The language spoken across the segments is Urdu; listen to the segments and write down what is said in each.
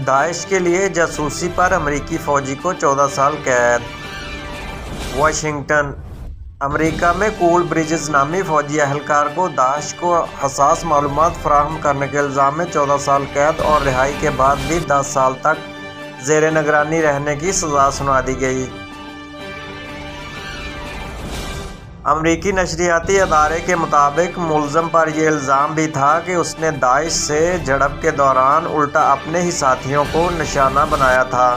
داعش کے لیے جاسوسی پر امریکی فوجی کو 14 سال قید۔ واشنگٹن۔ امریکہ میں کول بریجز نامی فوجی اہلکار کو داعش کو حساس معلومات فراہم کرنے کے الزام میں 14 سال قید اور رہائی کے بعد بھی 10 سال تک زیر نگرانی رہنے کی سزا سنا دی گئی۔ امریکی نشریاتی ادارے کے مطابق ملزم پر یہ الزام بھی تھا کہ اس نے داعش سے جھڑپ کے دوران الٹا اپنے ہی ساتھیوں کو نشانہ بنایا تھا۔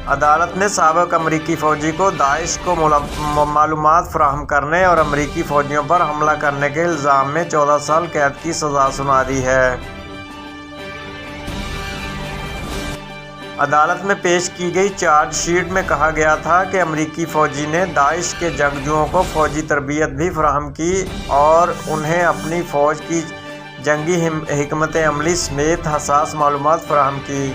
عدالت نے سابق امریکی فوجی کو داعش کو معلومات فراہم کرنے اور امریکی فوجیوں پر حملہ کرنے کے الزام میں 14 سال قید کی سزا سنا دی ہے۔ عدالت میں پیش کی گئی چارج شیٹ میں کہا گیا تھا کہ امریکی فوجی نے داعش کے جنگجوؤں کو فوجی تربیت بھی فراہم کی اور انہیں اپنی فوج کی جنگی حکمت عملی سمیت حساس معلومات فراہم کی۔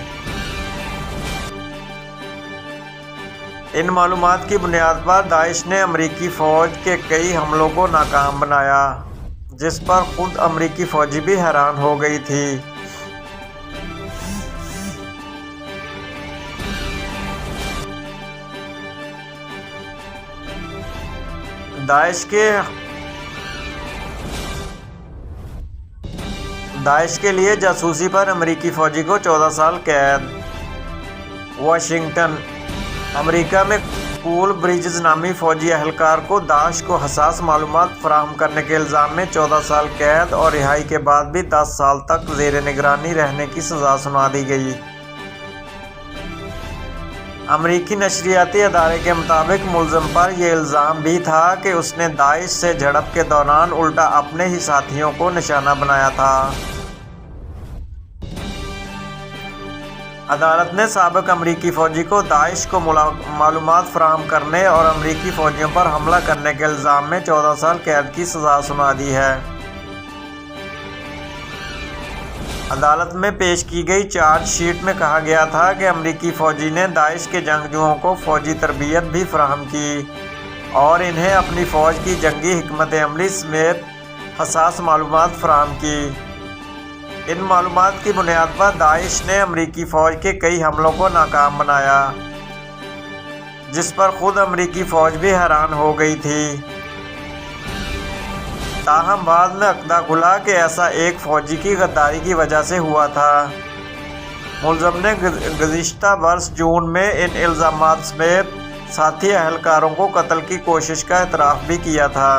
ان معلومات کی بنیاد پر داعش نے امریکی فوج کے کئی حملوں کو ناکام بنایا، جس پر خود امریکی فوجی بھی حیران ہو گئی تھی۔ داعش کے لیے جاسوسی پر امریکی فوجی کو 14 سال قید۔ واشنگٹن۔ امریکہ میں کول بریجز نامی فوجی اہلکار کو داعش کو حساس معلومات فراہم کرنے کے الزام میں 14 سال قید اور رہائی کے بعد بھی 10 سال تک زیر نگرانی رہنے کی سزا سنا دی گئی۔ امریکی نشریاتی ادارے کے مطابق ملزم پر یہ الزام بھی تھا کہ اس نے داعش سے جھڑپ کے دوران الٹا اپنے ہی ساتھیوں کو نشانہ بنایا تھا۔ عدالت نے سابق امریکی فوجی کو داعش کو معلومات فراہم کرنے اور امریکی فوجیوں پر حملہ کرنے کے الزام میں 14 سال قید کی سزا سنا دی ہے۔ عدالت میں پیش کی گئی چارج شیٹ میں کہا گیا تھا کہ امریکی فوجی نے داعش کے جنگجوؤں کو فوجی تربیت بھی فراہم کی اور انہیں اپنی فوج کی جنگی حکمت عملی سمیت حساس معلومات فراہم کی۔ ان معلومات کی بنیاد پر داعش نے امریکی فوج کے کئی حملوں کو ناکام بنایا، جس پر خود امریکی فوج بھی حیران ہو گئی تھی۔ تاہم بعد میں عقدہ کھلا کہ ایسا ایک فوجی کی غداری کی وجہ سے ہوا تھا۔ ملزم نے گزشتہ برس جون میں ان الزامات سمیت ساتھی اہلکاروں کو قتل کی کوشش کا اعتراف بھی کیا تھا۔